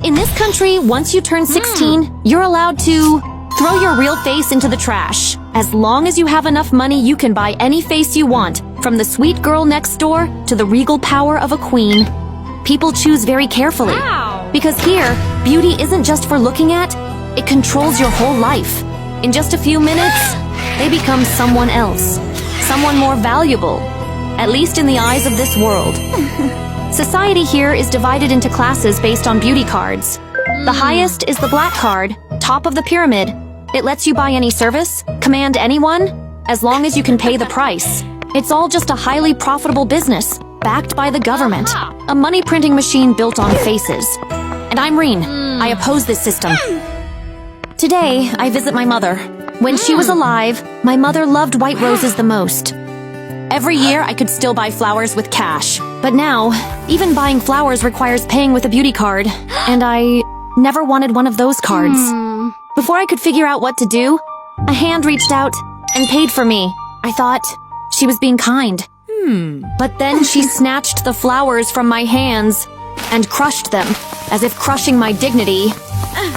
In this country, once you turn 16, you're allowed to throw your real face into the trash. As long as you have enough money, you can buy any face you want, from the sweet girl next door to the regal power of a queen. People choose very carefully. Wow. Because here, beauty isn't just for looking at, it controls your whole life. In just a few minutes, they become someone else. Someone more valuable. At least in the eyes of this world. Society here is divided into classes based on beauty cards. The highest is the black card, top of the pyramid. It lets you buy any service, command anyone, as long as you can pay the price. It's all just a highly profitable business, backed by the government. A money printing machine built on faces. And I'm Reen. I oppose this system. Today, I visit my mother. When she was alive, my mother loved white roses the most. Every year, I could still buy flowers with cash. But now, even buying flowers requires paying with a beauty card, and I never wanted one of those cards. Before I could figure out what to do, a hand reached out and paid for me. I thought she was being kind. But then she snatched the flowers from my hands and crushed them, as if crushing my dignity.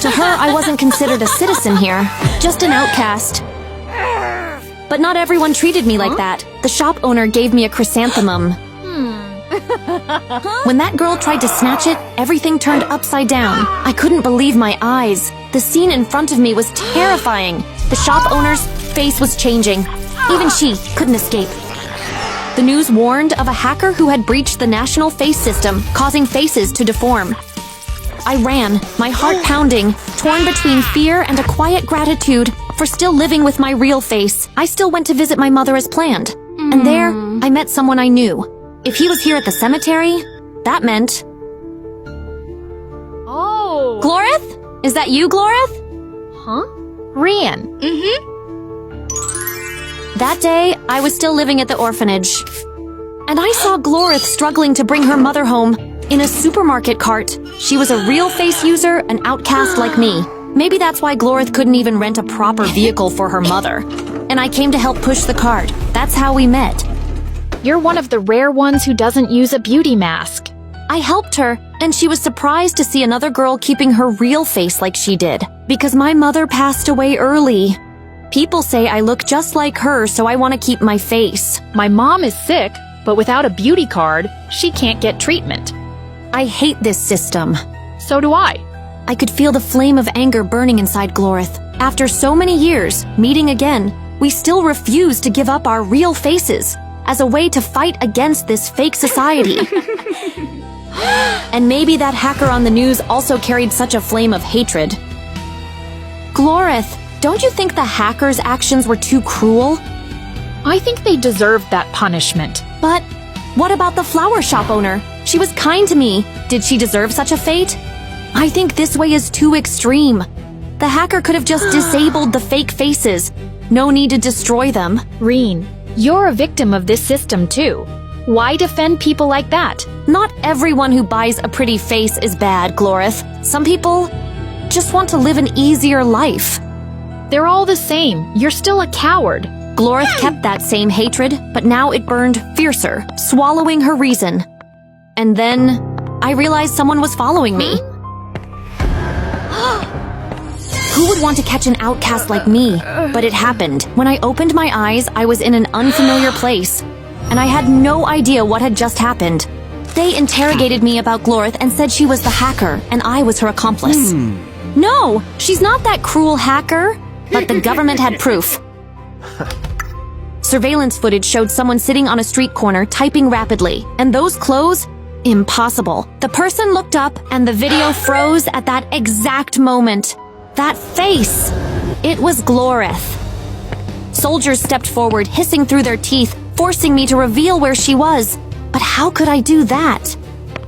To her, I wasn't considered a citizen here, just an outcast. But not everyone treated me like that. The shop owner gave me a chrysanthemum. When that girl tried to snatch it, everything turned upside down. I couldn't believe my eyes. The scene in front of me was terrifying. The shop owner's face was changing. Even she couldn't escape. The news warned of a hacker who had breached the national face system, causing faces to deform. I ran, my heart pounding, torn between fear and a quiet gratitude for still living with my real face. I still went to visit my mother as planned. And there, I met someone I knew. If he was here at the cemetery, that meant... Oh. Glorith? Is that you, Glorith? Huh? Reen. That day, I was still living at the orphanage. And I saw Glorith struggling to bring her mother home in a supermarket cart. She was a real face user, an outcast like me. Maybe that's why Glorith couldn't even rent a proper vehicle for her mother. And I came to help push the cart. That's how we met. You're one of the rare ones who doesn't use a beauty mask. I helped her, and she was surprised to see another girl keeping her real face like she did. Because my mother passed away early. People say I look just like her, so I want to keep my face. My mom is sick, but without a beauty card, she can't get treatment. I hate this system. So do I. I could feel the flame of anger burning inside Glorith. After so many years, meeting again, we still refuse to give up our real faces as a way to fight against this fake society. And maybe that hacker on the news also carried such a flame of hatred. Glorith, don't you think the hacker's actions were too cruel? I think they deserved that punishment. But what about the flower shop owner? She was kind to me. Did she deserve such a fate? I think this way is too extreme. The hacker could have just disabled the fake faces. No need to destroy them. Reen, you're a victim of this system too. Why defend people like that? Not everyone who buys a pretty face is bad, Glorith. Some people just want to live an easier life. They're all the same. You're still a coward. Glorith kept that same hatred, but now it burned fiercer, swallowing her reason. And then I realized someone was following me. Who would want to catch an outcast like me? But it happened. When I opened my eyes, I was in an unfamiliar place, and I had no idea what had just happened. They interrogated me about Glorith and said she was the hacker, and I was her accomplice. No, she's not that cruel hacker, but the government had proof. Surveillance footage showed someone sitting on a street corner typing rapidly, and those clothes? Impossible. The person looked up, and the video froze at that exact moment. That face! It was Glorith. Soldiers stepped forward, hissing through their teeth, forcing me to reveal where she was. But how could I do that?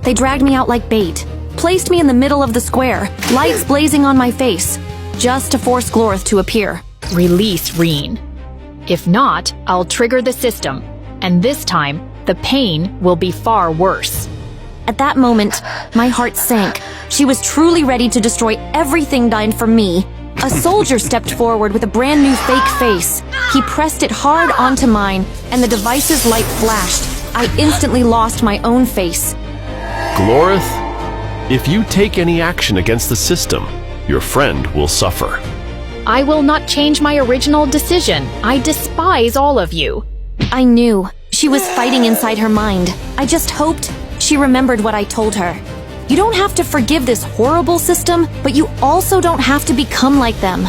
They dragged me out like bait, placed me in the middle of the square, lights blazing on my face, just to force Glorith to appear. Release Reen. If not, I'll trigger the system, and this time, the pain will be far worse. At that moment, my heart sank. She was truly ready to destroy everything done for me. A soldier stepped forward with a brand new fake face. He pressed it hard onto mine, and the device's light flashed. I instantly lost my own face. Glorith, If you take any action against the system, your friend will suffer. I will not change my original decision. I despise all of you. I knew. She was fighting inside her mind. I just hoped she remembered what I told her. You don't have to forgive this horrible system, but you also don't have to become like them.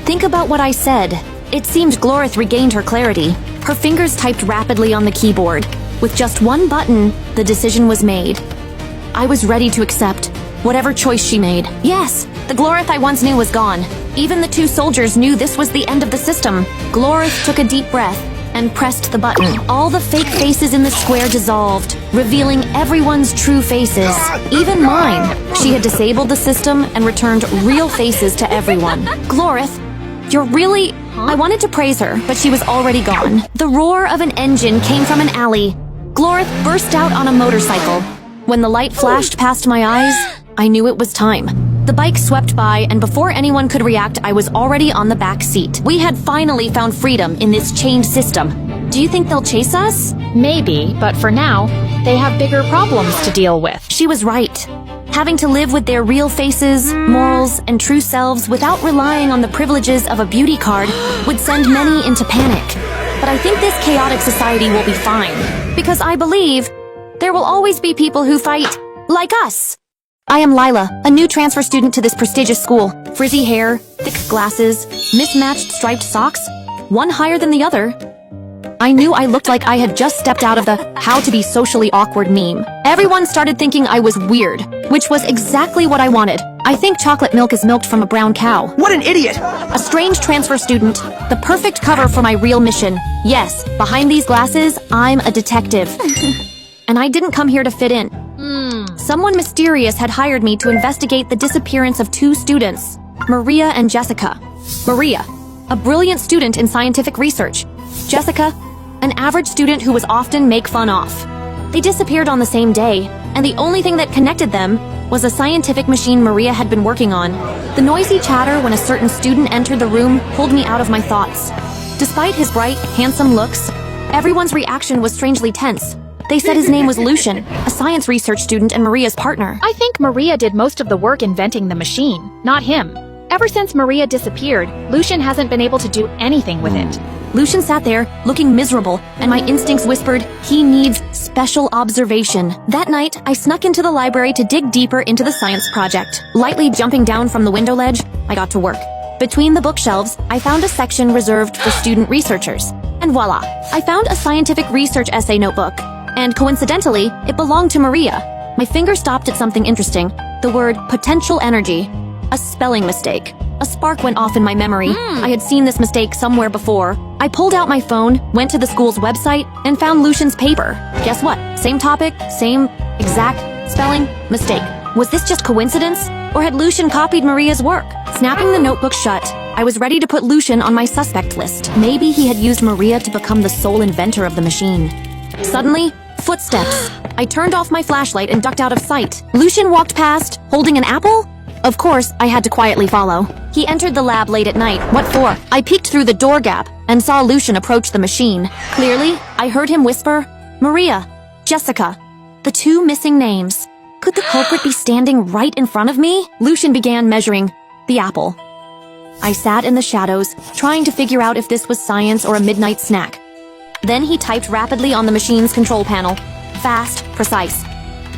Think about what I said. It seemed Glorith regained her clarity. Her fingers typed rapidly on the keyboard. With just one button, the decision was made. I was ready to accept whatever choice she made. Yes, the Glorith I once knew was gone. Even the two soldiers knew this was the end of the system. Glorith took a deep breath and pressed the button. All the fake faces in the square dissolved, revealing everyone's true faces, even mine. She had disabled the system and returned real faces to everyone. Glorith, you're really... I wanted to praise her, but she was already gone. The roar of an engine came from an alley. Glorith burst out on a motorcycle. When the light flashed past my eyes, I knew it was time. The bike swept by, and before anyone could react, I was already on the back seat. We had finally found freedom in this chained system. Do you think they'll chase us? Maybe, but for now, they have bigger problems to deal with. She was right. Having to live with their real faces, morals, and true selves without relying on the privileges of a beauty card would send many into panic. But I think this chaotic society will be fine, because I believe there will always be people who fight like us. I am Lila, a new transfer student to this prestigious school. Frizzy hair, thick glasses, mismatched striped socks, one higher than the other. I knew I looked like I had just stepped out of the how to be socially awkward meme. Everyone started thinking I was weird, which was exactly what I wanted. I think chocolate milk is milked from a brown cow. What an idiot! A strange transfer student, the perfect cover for my real mission. Yes, behind these glasses, I'm a detective. And I didn't come here to fit in. Someone mysterious had hired me to investigate the disappearance of two students, Maria and Jessica. Maria, a brilliant student in scientific research. Jessica, an average student who was often make fun of. They disappeared on the same day, and the only thing that connected them was a scientific machine Maria had been working on. The noisy chatter when a certain student entered the room pulled me out of my thoughts. Despite his bright, handsome looks, everyone's reaction was strangely tense. They said his name was Lucian, a science research student and Maria's partner. I think Maria did most of the work inventing the machine, not him. Ever since Maria disappeared, Lucian hasn't been able to do anything with it. Lucian sat there, looking miserable, and my instincts whispered, he needs special observation. That night, I snuck into the library to dig deeper into the science project. Lightly jumping down from the window ledge, I got to work. Between the bookshelves, I found a section reserved for student researchers. And voila, I found a scientific research essay notebook. And coincidentally, it belonged to Maria. My finger stopped at something interesting, the word potential energy. A spelling mistake. A spark went off in my memory. I had seen this mistake somewhere before. I pulled out my phone, went to the school's website, and found Lucian's paper. Guess what? Same topic, same exact spelling mistake. Was this just coincidence? Or had Lucian copied Maria's work? Snapping the notebook shut, I was ready to put Lucian on my suspect list. Maybe he had used Maria to become the sole inventor of the machine. Suddenly, footsteps. I turned off my flashlight and ducked out of sight. Lucian walked past, holding an apple? Of course, I had to quietly follow. He entered the lab late at night. What for? I peeked through the door gap and saw Lucian approach the machine. Clearly, I heard him whisper, Maria, Jessica, the two missing names. Could the culprit be standing right in front of me? Lucian began measuring the apple. I sat in the shadows, trying to figure out if this was science or a midnight snack. Then he typed rapidly on the machine's control panel. Fast, precise.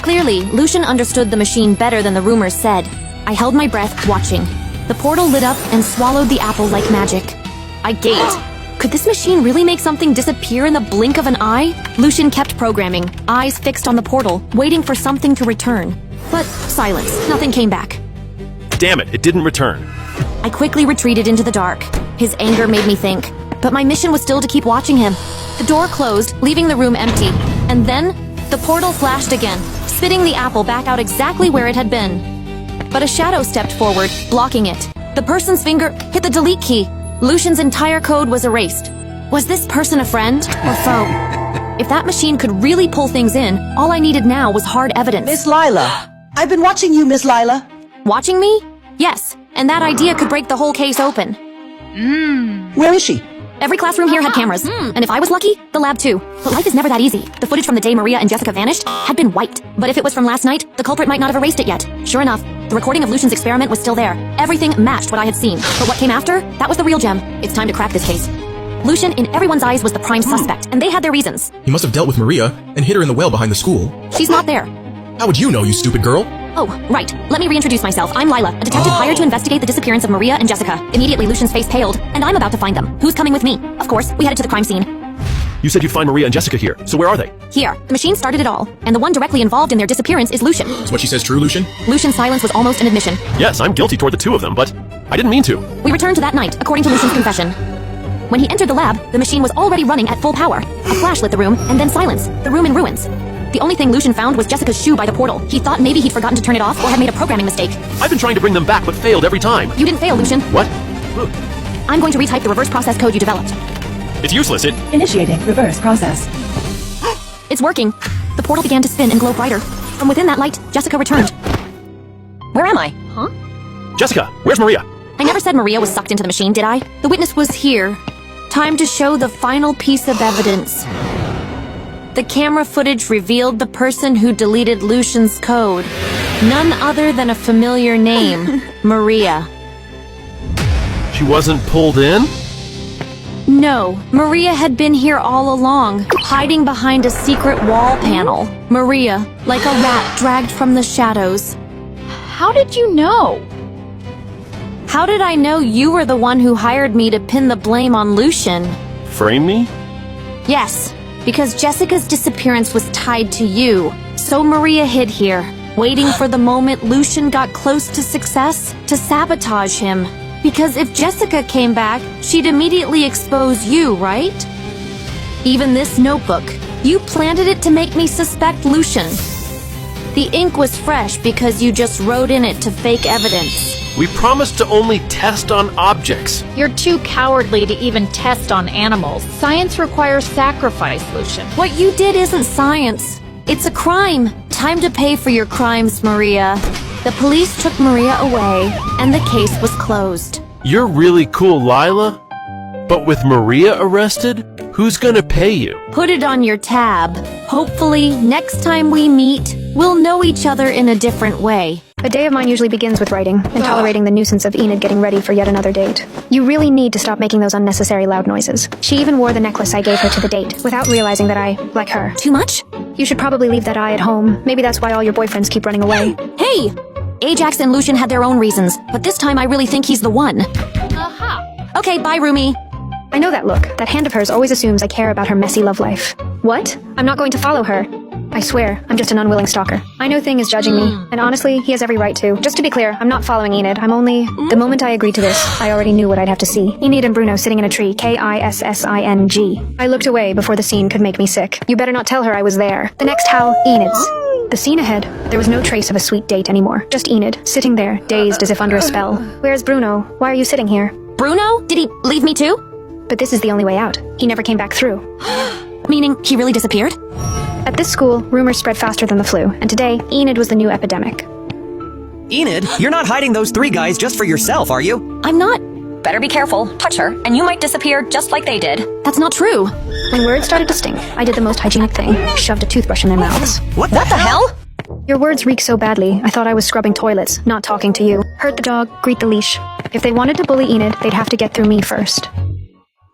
Clearly, Lucian understood the machine better than the rumors said. I held my breath, watching. The portal lit up and swallowed the apple like magic. I gaped. Could this machine really make something disappear in the blink of an eye? Lucian kept programming, eyes fixed on the portal, waiting for something to return. But silence. Nothing came back. Damn it didn't return. I quickly retreated into the dark. His anger made me think. But my mission was still to keep watching him. The door closed, leaving the room empty. And then, the portal flashed again, spitting the apple back out exactly where it had been. But a shadow stepped forward, blocking it. The person's finger hit the delete key. Lucian's entire code was erased. Was this person a friend or foe? If that machine could really pull things in, all I needed now was hard evidence. Miss Lila, I've been watching you, Miss Lila. Watching me? Yes, and that idea could break the whole case open. Where is she? Every classroom here had cameras, and if I was lucky, the lab too. But life is never that easy. The footage from the day Maria and Jessica vanished had been wiped. But if it was from last night, the culprit might not have erased it yet. Sure enough, the recording of Lucian's experiment was still there. Everything matched what I had seen. But what came after? That was the real gem. It's time to crack this case. Lucian, in everyone's eyes, was the prime suspect, and they had their reasons. He must have dealt with Maria and hid her in the well behind the school. She's not there. How would you know, you stupid girl? Oh, right. Let me reintroduce myself. I'm Lila, a detective hired to investigate the disappearance of Maria and Jessica. Immediately, Lucian's face paled, and I'm about to find them. Who's coming with me? Of course, we headed to the crime scene. You said you'd find Maria and Jessica here, so where are they? Here. The machine started it all, and the one directly involved in their disappearance is Lucian. Is what she says true, Lucian? Lucian's silence was almost an admission. Yes, I'm guilty toward the two of them, but I didn't mean to. We returned to that night, according to Lucian's confession. When he entered the lab, the machine was already running at full power. A flash lit the room, and then silence. The room in ruins. The only thing Lucian found was Jessica's shoe by the portal. He thought maybe he'd forgotten to turn it off or had made a programming mistake. I've been trying to bring them back, but failed every time. You didn't fail, Lucian. What? I'm going to retype the reverse process code you developed. It's useless. Initiating reverse process. It's working. The portal began to spin and glow brighter. From within that light, Jessica returned. Where am I? Huh? Jessica, where's Maria? I never said Maria was sucked into the machine, did I? The witness was here. Time to show the final piece of evidence. The camera footage revealed the person who deleted Lucian's code. None other than a familiar name, Maria. She wasn't pulled in? No, Maria had been here all along, hiding behind a secret wall panel. Maria, like a rat dragged from the shadows. How did you know? How did I know you were the one who hired me to pin the blame on Lucian? Frame me? Yes, because Jessica's disappearance was tied to you. So Maria hid here, waiting for the moment Lucian got close to success to sabotage him. Because if Jessica came back, she'd immediately expose you, right? Even this notebook, you planted it to make me suspect Lucian. The ink was fresh because you just wrote in it to fake evidence. We promised to only test on objects. You're too cowardly to even test on animals. Science requires sacrifice, Lucian. What you did isn't science. It's a crime. Time to pay for your crimes, Maria. The police took Maria away, and the case was closed. You're really cool, Lila. But with Maria arrested, who's gonna pay you? Put it on your tab. Hopefully, next time we meet, we'll know each other in a different way. A day of mine usually begins with writing and tolerating the nuisance of Enid getting ready for yet another date. You really need to stop making those unnecessary loud noises. She even wore the necklace I gave her to the date, without realizing that I like her. Too much? You should probably leave that eye at home. Maybe that's why all your boyfriends keep running away. Hey! Ajax and Lucian had their own reasons, but this time I really think he's the one. Aha! Okay, bye, Rumi. I know that look. That hand of hers always assumes I care about her messy love life. What? I'm not going to follow her. I swear, I'm just an unwilling stalker. I know Thing is judging me, and honestly, he has every right to. Just to be clear, I'm not following Enid. I'm only... The moment I agreed to this, I already knew what I'd have to see. Enid and Bruno sitting in a tree, Kissing. I looked away before the scene could make me sick. You better not tell her I was there. The next howl, Enid's. The scene ahead, there was no trace of a sweet date anymore. Just Enid, sitting there, dazed as if under a spell. Where's Bruno? Why are you sitting here? Bruno? Did he leave me too? But this is the only way out. He never came back through. Meaning, he really disappeared? At this school, rumors spread faster than the flu, and today, Enid was the new epidemic. Enid, you're not hiding those three guys just for yourself, are you? I'm not. Better be careful. Touch her, and you might disappear just like they did. That's not true. When words started to stink, I did the most hygienic thing. Shoved a toothbrush in their mouths. What the hell? Your words reek so badly, I thought I was scrubbing toilets, not talking to you. Hurt the dog, greet the leash. If they wanted to bully Enid, they'd have to get through me first.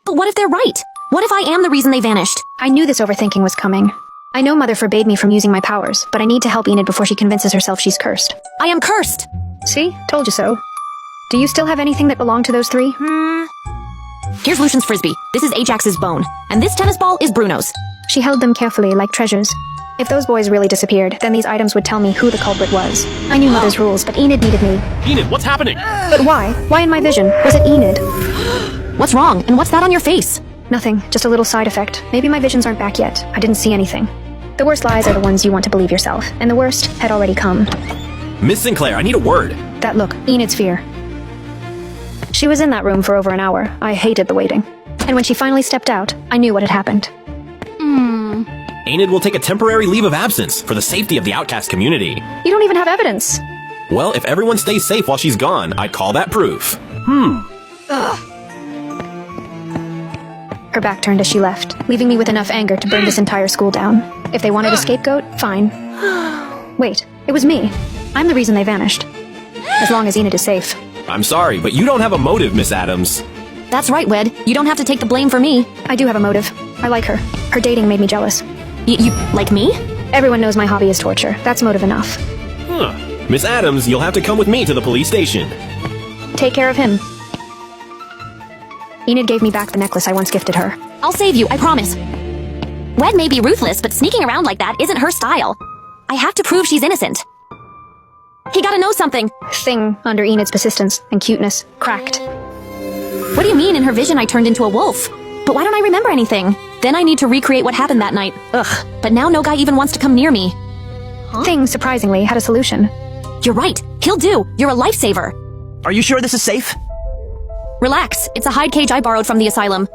But what if they're right? What if I am the reason they vanished? I knew this overthinking was coming. I know Mother forbade me from using my powers, but I need to help Enid before she convinces herself she's cursed. I am cursed! See? Told you so. Do you still have anything that belonged to those three? Here's Lucian's frisbee. This is Ajax's bone. And this tennis ball is Bruno's. She held them carefully, like treasures. If those boys really disappeared, then these items would tell me who the culprit was. I knew Mother's rules, but Enid needed me. Enid, what's happening? But why? Why in my vision? Was it Enid? What's wrong? And what's that on your face? Nothing, just a little side effect. Maybe my visions aren't back yet. I didn't see anything. The worst lies are the ones you want to believe yourself, and the worst had already come. Miss Sinclair, I need a word. That look, Enid's fear. She was in that room for over an hour. I hated the waiting. And when she finally stepped out, I knew what had happened. Enid will take a temporary leave of absence for the safety of the outcast community. You don't even have evidence. Well, if everyone stays safe while she's gone, I'd call that proof. Her back turned as she left, leaving me with enough anger to burn this entire school down. If they wanted a scapegoat, fine. Wait, it was me. I'm the reason they vanished. As long as Enid is safe. I'm sorry, but you don't have a motive, Miss Adams. That's right, Wed. You don't have to take the blame for me. I do have a motive. I like her. Her dating made me jealous. You like me? Everyone knows my hobby is torture. That's motive enough. Huh. Miss Adams, you'll have to come with me to the police station. Take care of him. Enid gave me back the necklace I once gifted her. I'll save you, I promise. Wed may be ruthless, but sneaking around like that isn't her style. I have to prove she's innocent. He gotta know something. Thing, under Enid's persistence and cuteness, cracked. What do you mean in her vision I turned into a wolf? But why don't I remember anything? Then I need to recreate what happened that night. Ugh, but now no guy even wants to come near me. Thing, surprisingly, had a solution. You're right, he'll do. You're a lifesaver. Are you sure this is safe? Relax, it's a hide cage I borrowed from the asylum.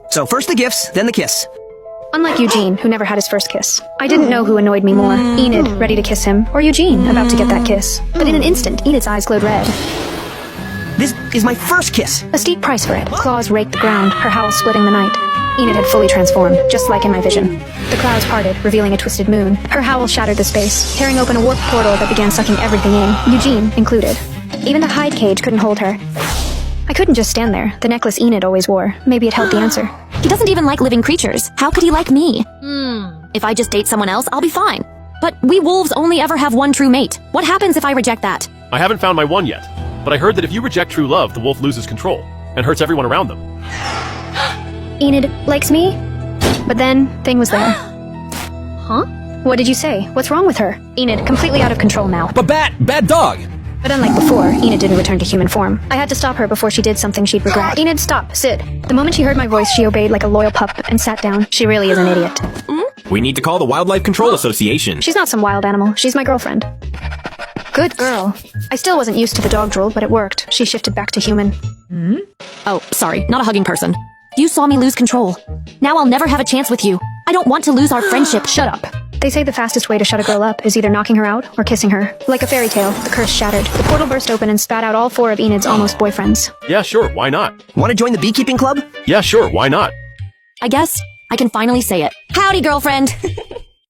So first the gifts, then the kiss. Unlike Eugene, who never had his first kiss. I didn't know who annoyed me more, Enid, ready to kiss him, or Eugene, about to get that kiss. But in an instant, Enid's eyes glowed red. This is my first kiss. A steep price for it. Claws raked the ground, her howl splitting the night. Enid had fully transformed, just like in my vision. The clouds parted, revealing a twisted moon. Her howl shattered the space, tearing open a warped portal that began sucking everything in, Eugene included. Even the hide cage couldn't hold her. I couldn't just stand there. The necklace Enid always wore. Maybe it held the answer. He doesn't even like living creatures. How could he like me? If I just date someone else, I'll be fine. But we wolves only ever have one true mate. What happens if I reject that? I haven't found my one yet, but I heard that if you reject true love, the wolf loses control and hurts everyone around them. Enid likes me? But then, Thing was there. Huh? What did you say? What's wrong with her? Enid, completely out of control now. But bad dog! But unlike before, Enid didn't return to human form. I had to stop her before she did something she'd regret. Enid, stop, sit. The moment she heard my voice, she obeyed like a loyal pup and sat down. She really is an idiot. We need to call the Wildlife Control Association. She's not some wild animal. She's my girlfriend. Good girl. I still wasn't used to the dog drool, but it worked. She shifted back to human. Oh, sorry, not a hugging person. You saw me lose control. Now I'll never have a chance with you. I don't want to lose our friendship. Shut up. They say the fastest way to shut a girl up is either knocking her out or kissing her. Like a fairy tale, the curse shattered. The portal burst open and spat out all 4 of Enid's almost boyfriends. Yeah, sure, why not? Want to join the beekeeping club? Yeah, sure, why not? I guess I can finally say it. Howdy, girlfriend.